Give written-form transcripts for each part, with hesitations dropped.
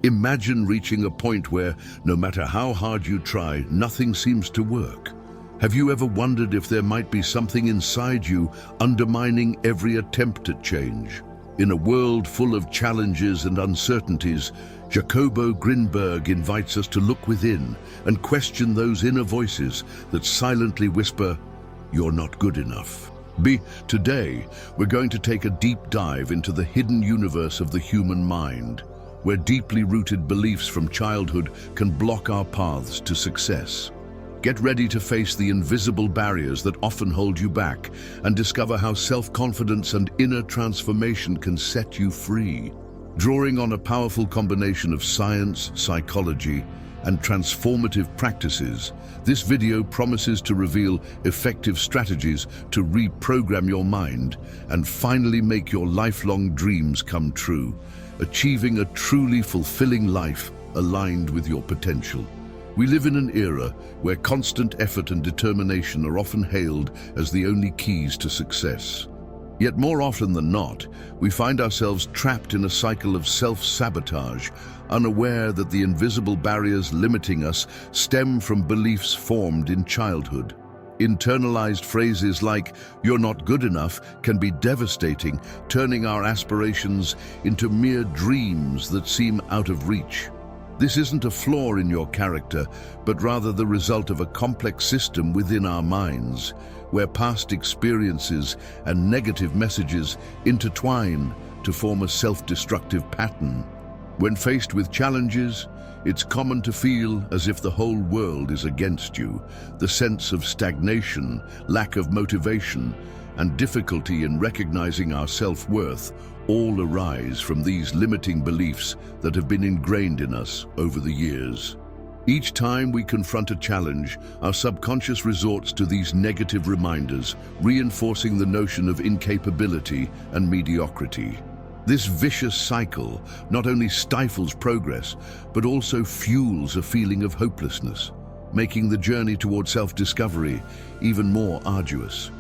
Imagine reaching a point where, no matter how hard you try, nothing seems to work. Have you ever wondered if there might be something inside you undermining every attempt at change? In a world full of challenges and uncertainties, Jacobo Grinberg invites us to look within and question those inner voices that silently whisper, "You're not good enough." Today, we're going to take a deep dive into the hidden universe of the human mind, where deeply rooted beliefs from childhood can block our paths to success. Get ready to face the invisible barriers that often hold you back and discover how self-confidence and inner transformation can set you free. Drawing on a powerful combination of science, psychology, and transformative practices, this video promises to reveal effective strategies to reprogram your mind and finally make your lifelong dreams come true, achieving a truly fulfilling life aligned with your potential. We live in an era where constant effort and determination are often hailed as the only keys to success. Yet more often than not, we find ourselves trapped in a cycle of self-sabotage, unaware that the invisible barriers limiting us stem from beliefs formed in childhood. Internalized phrases like, "You're not good enough," can be devastating, turning our aspirations into mere dreams that seem out of reach. This isn't a flaw in your character, but rather the result of a complex system within our minds, where past experiences and negative messages intertwine to form a self-destructive pattern. When faced with challenges, it's common to feel as if the whole world is against you. The sense of stagnation, lack of motivation, and difficulty in recognizing our self-worth all arise from these limiting beliefs that have been ingrained in us over the years. Each time we confront a challenge, our subconscious resorts to these negative reminders, reinforcing the notion of incapability and mediocrity. This vicious cycle not only stifles progress, but also fuels a feeling of hopelessness, making the journey toward self-discovery even more arduous.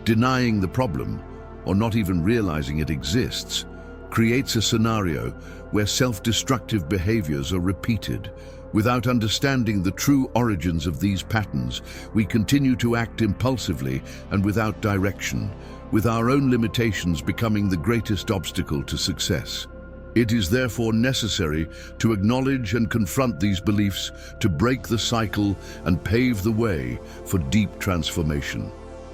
Denying the problem, or not even realizing it exists, creates a scenario where self-destructive behaviors are repeated. Without understanding the true origins of these patterns, we continue to act impulsively and without direction, with our own limitations becoming the greatest obstacle to success. It is therefore necessary to acknowledge and confront these beliefs to break the cycle and pave the way for deep transformation.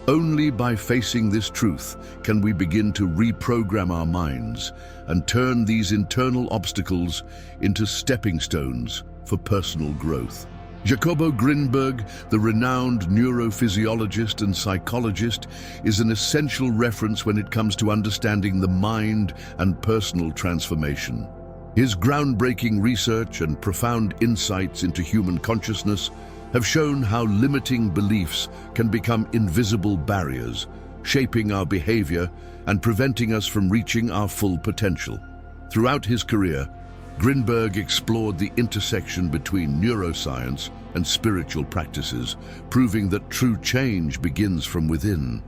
Only by facing this truth can we begin to reprogram our minds and turn these internal obstacles into stepping stones for personal growth. Jacobo Grinberg, the renowned neurophysiologist and psychologist, is an essential reference when it comes to understanding the mind and personal transformation. His groundbreaking research and profound insights into human consciousness have shown how limiting beliefs can become invisible barriers, shaping our behavior and preventing us from reaching our full potential. Throughout his career, Grinberg explored the intersection between neuroscience and spiritual practices, proving that true change begins from within.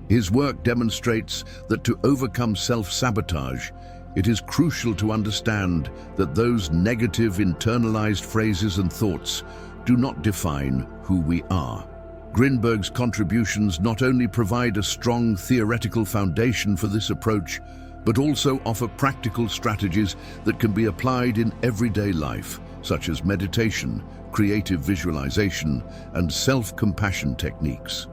His work demonstrates that to overcome self-sabotage, it is crucial to understand that those negative internalized phrases and thoughts do not define who we are. Grinberg's contributions not only provide a strong theoretical foundation for this approach, but also offer practical strategies that can be applied in everyday life, such as meditation, creative visualization, and self-compassion techniques.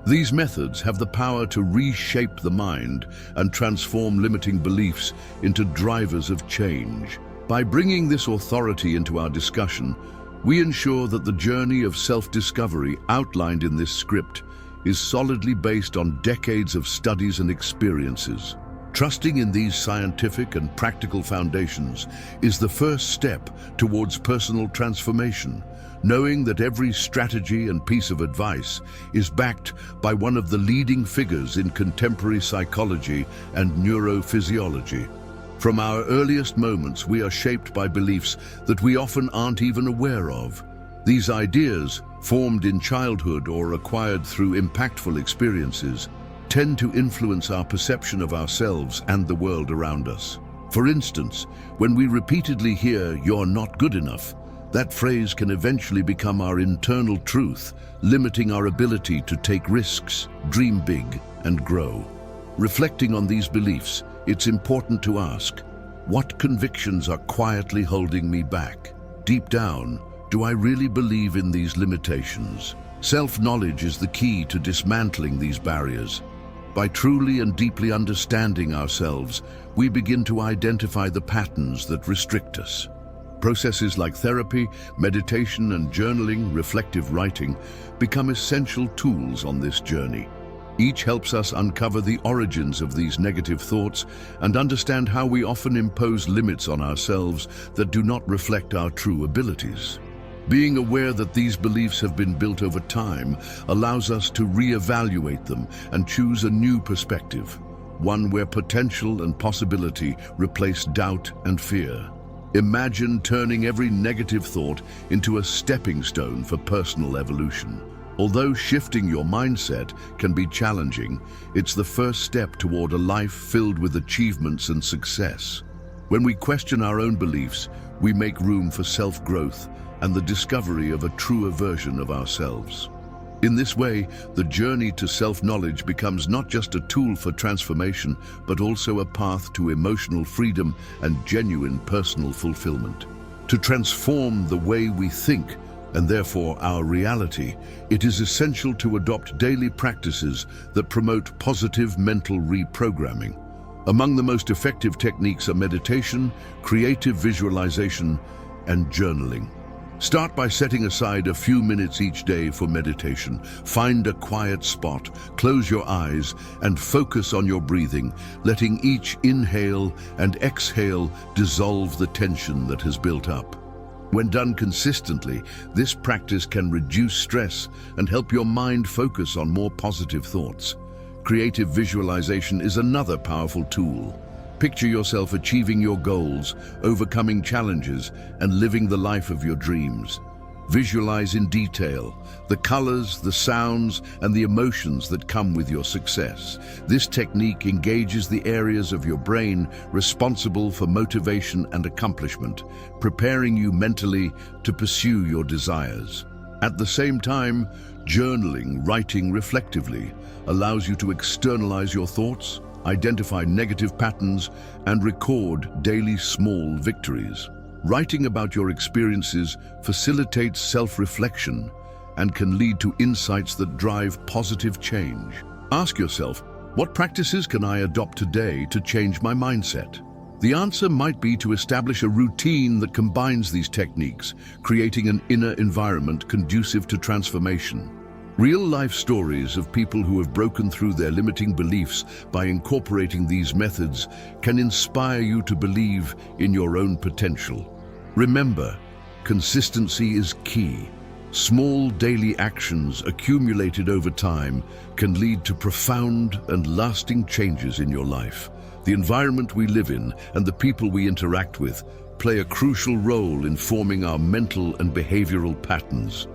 These methods have the power to reshape the mind and transform limiting beliefs into drivers of change. By bringing this authority into our discussion, we ensure that the journey of self-discovery outlined in this script is solidly based on decades of studies and experiences. Trusting in these scientific and practical foundations is the first step towards personal transformation, knowing that every strategy and piece of advice is backed by one of the leading figures in contemporary psychology and neurophysiology. From our earliest moments, we are shaped by beliefs that we often aren't even aware of. These ideas, formed in childhood or acquired through impactful experiences, tend to influence our perception of ourselves and the world around us. For instance, when we repeatedly hear, "You're not good enough," that phrase can eventually become our internal truth, limiting our ability to take risks, dream big, and grow. Reflecting on these beliefs, it's important to ask, what convictions are quietly holding me back? Deep down, do I really believe in these limitations? Self-knowledge is the key to dismantling these barriers. By truly and deeply understanding ourselves, we begin to identify the patterns that restrict us. Processes like therapy, meditation, and journaling, reflective writing, become essential tools on this journey. Each helps us uncover the origins of these negative thoughts and understand how we often impose limits on ourselves that do not reflect our true abilities. Being aware that these beliefs have been built over time allows us to reevaluate them and choose a new perspective, one where potential and possibility replace doubt and fear. Imagine turning every negative thought into a stepping stone for personal evolution. Although shifting your mindset can be challenging, it's the first step toward a life filled with achievements and success. When we question our own beliefs, we make room for self-growth and the discovery of a truer version of ourselves. In this way, the journey to self-knowledge becomes not just a tool for transformation, but also a path to emotional freedom and genuine personal fulfillment. To transform the way we think, and therefore our reality, it is essential to adopt daily practices that promote positive mental reprogramming. Among the most effective techniques are meditation, creative visualization, and journaling. Start by setting aside a few minutes each day for meditation. Find a quiet spot, close your eyes, and focus on your breathing, letting each inhale and exhale dissolve the tension that has built up. When done consistently, this practice can reduce stress and help your mind focus on more positive thoughts. Creative visualization is another powerful tool. Picture yourself achieving your goals, overcoming challenges, and living the life of your dreams. Visualize in detail the colors, the sounds, and the emotions that come with your success. This technique engages the areas of your brain responsible for motivation and accomplishment, preparing you mentally to pursue your desires. At the same time, journaling, writing reflectively, allows you to externalize your thoughts, identify negative patterns, and record daily small victories. Writing about your experiences facilitates self-reflection and can lead to insights that drive positive change. Ask yourself, what practices can I adopt today to change my mindset? The answer might be to establish a routine that combines these techniques, creating an inner environment conducive to transformation. Real-life stories of people who have broken through their limiting beliefs by incorporating these methods can inspire you to believe in your own potential. Remember, consistency is key. Small daily actions accumulated over time can lead to profound and lasting changes in your life. The environment we live in and the people we interact with play a crucial role in forming our mental and behavioral patterns.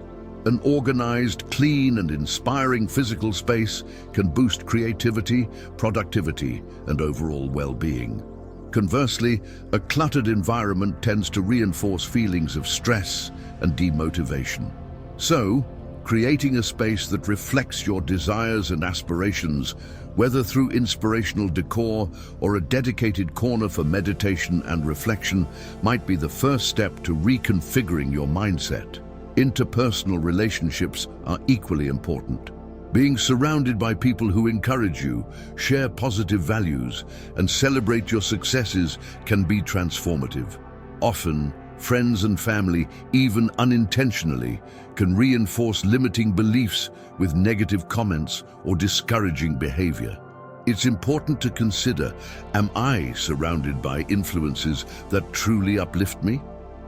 An organized, clean, and inspiring physical space can boost creativity, productivity, and overall well-being. Conversely, a cluttered environment tends to reinforce feelings of stress and demotivation. So, creating a space that reflects your desires and aspirations, whether through inspirational decor or a dedicated corner for meditation and reflection, might be the first step to reconfiguring your mindset. Interpersonal relationships are equally important. Being surrounded by people who encourage you, share positive values, and celebrate your successes can be transformative. Often, friends and family, even unintentionally, can reinforce limiting beliefs with negative comments or discouraging behavior. It's important to consider, am I surrounded by influences that truly uplift me?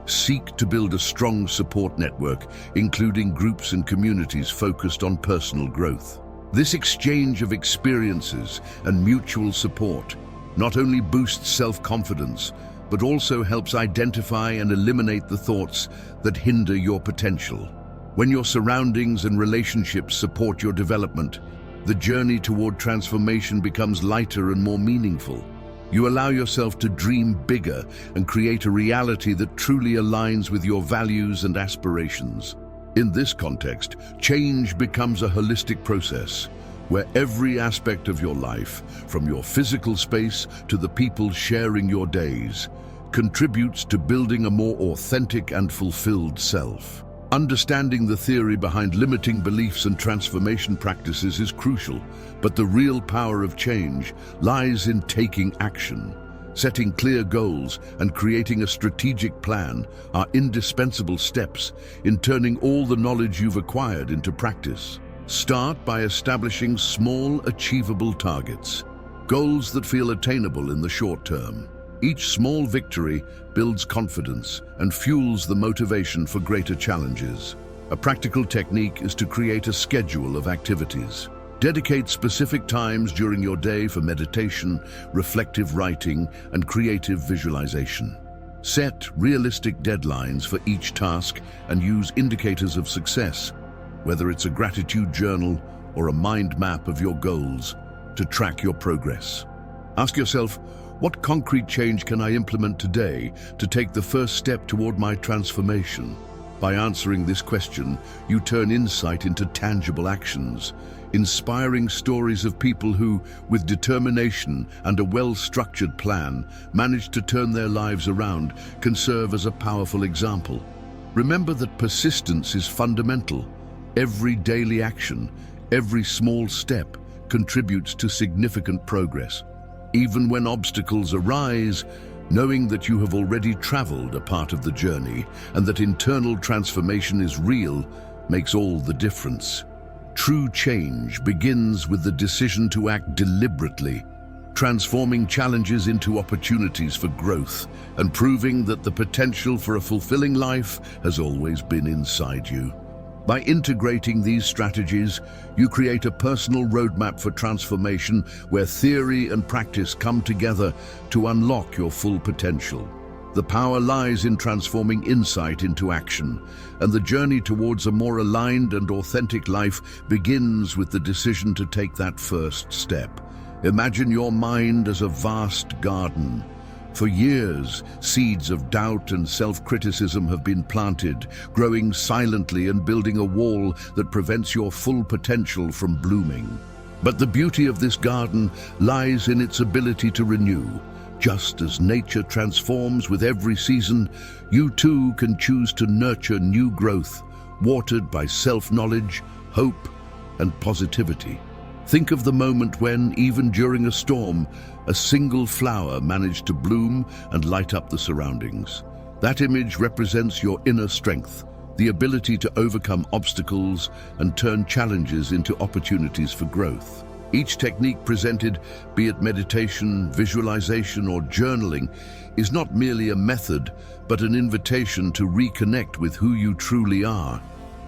Seek to build a strong support network, including groups and communities focused on personal growth. This exchange of experiences and mutual support not only boosts self-confidence, but also helps identify and eliminate the thoughts that hinder your potential. When your surroundings and relationships support your development, the journey toward transformation becomes lighter and more meaningful. You allow yourself to dream bigger and create a reality that truly aligns with your values and aspirations. In this context, change becomes a holistic process where every aspect of your life, from your physical space to the people sharing your days, contributes to building a more authentic and fulfilled self. Understanding the theory behind limiting beliefs and transformation practices is crucial, but the real power of change lies in taking action. Setting clear goals and creating a strategic plan are indispensable steps in turning all the knowledge you've acquired into practice. Start by establishing small, achievable targets, goals that feel attainable in the short term. Each small victory builds confidence and fuels the motivation for greater challenges. A practical technique is to create a schedule of activities. Dedicate specific times during your day for meditation, reflective writing, and creative visualization. Set realistic deadlines for each task and use indicators of success, whether it's a gratitude journal or a mind map of your goals, to track your progress. Ask yourself, what concrete change can I implement today to take the first step toward my transformation? By answering this question, you turn insight into tangible actions. Inspiring stories of people who, with determination and a well-structured plan, managed to turn their lives around can serve as a powerful example. Remember that persistence is fundamental. Every daily action, every small step contributes to significant progress. Even when obstacles arise, knowing that you have already traveled a part of the journey and that internal transformation is real makes all the difference. True change begins with the decision to act deliberately, transforming challenges into opportunities for growth and proving that the potential for a fulfilling life has always been inside you. By integrating these strategies, you create a personal roadmap for transformation where theory and practice come together to unlock your full potential. The power lies in transforming insight into action, and the journey towards a more aligned and authentic life begins with the decision to take that first step. Imagine your mind as a vast garden. For years, seeds of doubt and self-criticism have been planted, growing silently and building a wall that prevents your full potential from blooming. But the beauty of this garden lies in its ability to renew. Just as nature transforms with every season, you too can choose to nurture new growth, watered by self-knowledge, hope, and positivity. Think of the moment when, even during a storm, a single flower managed to bloom and light up the surroundings. That image represents your inner strength, the ability to overcome obstacles and turn challenges into opportunities for growth. Each technique presented, be it meditation, visualization, or journaling, is not merely a method, but an invitation to reconnect with who you truly are.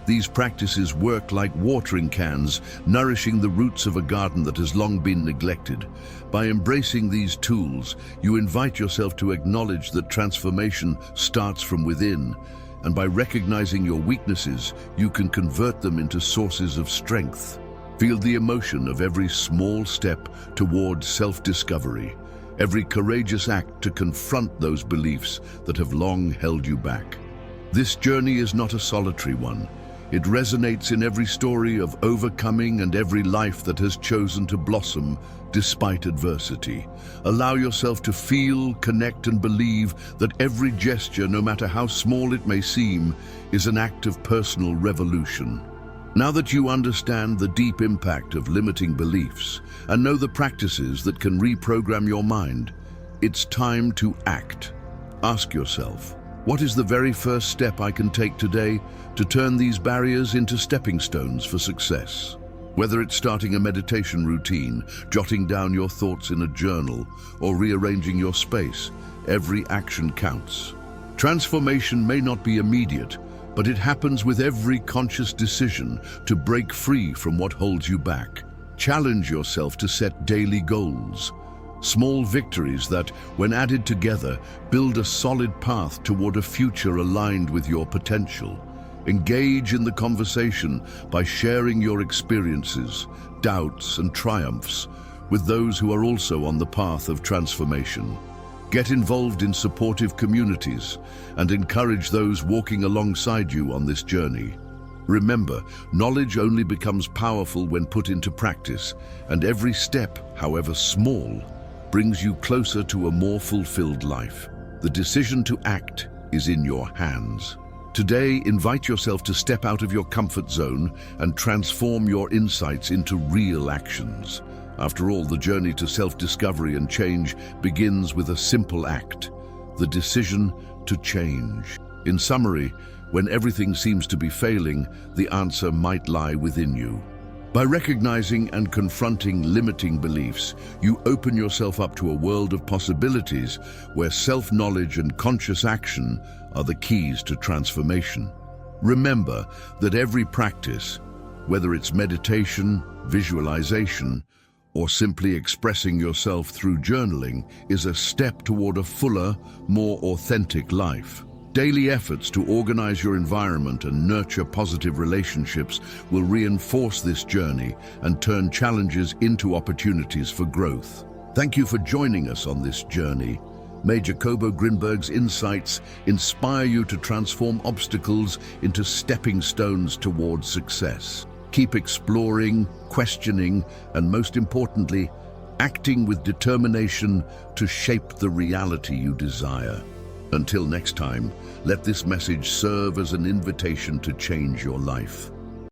These practices work like watering cans, nourishing the roots of a garden that has long been neglected. By embracing these tools, you invite yourself to acknowledge that transformation starts from within, and by recognizing your weaknesses, you can convert them into sources of strength. Feel the emotion of every small step toward self-discovery, every courageous act to confront those beliefs that have long held you back. This journey is not a solitary one. It resonates in every story of overcoming and every life that has chosen to blossom despite adversity. Allow yourself to feel, connect, and believe that every gesture, no matter how small it may seem, is an act of personal revolution. Now that you understand the deep impact of limiting beliefs and know the practices that can reprogram your mind, it's time to act. Ask yourself, what is the very first step I can take today to turn these barriers into stepping stones for success? Whether it's starting a meditation routine, jotting down your thoughts in a journal, or rearranging your space, every action counts. Transformation may not be immediate, but it happens with every conscious decision to break free from what holds you back. Challenge yourself to set daily goals. Small victories that, when added together, build a solid path toward a future aligned with your potential. Engage in the conversation by sharing your experiences, doubts, and triumphs, with those who are also on the path of transformation. Get involved in supportive communities and encourage those walking alongside you on this journey. Remember, knowledge only becomes powerful when put into practice, and every step, however small, brings you closer to a more fulfilled life. The decision to act is in your hands. Today, invite yourself to step out of your comfort zone and transform your insights into real actions. After all, the journey to self-discovery and change begins with a simple act, the decision to change. In summary, when everything seems to be failing, the answer might lie within you. By recognizing and confronting limiting beliefs, you open yourself up to a world of possibilities where self-knowledge and conscious action are the keys to transformation. Remember that every practice, whether it's meditation, visualization, or simply expressing yourself through journaling, is a step toward a fuller, more authentic life. Daily efforts to organize your environment and nurture positive relationships will reinforce this journey and turn challenges into opportunities for growth. Thank you for joining us on this journey. May Jacobo Grinberg's insights inspire you to transform obstacles into stepping stones towards success. Keep exploring, questioning, and most importantly, acting with determination to shape the reality you desire. Until next time, let this message serve as an invitation to change your life.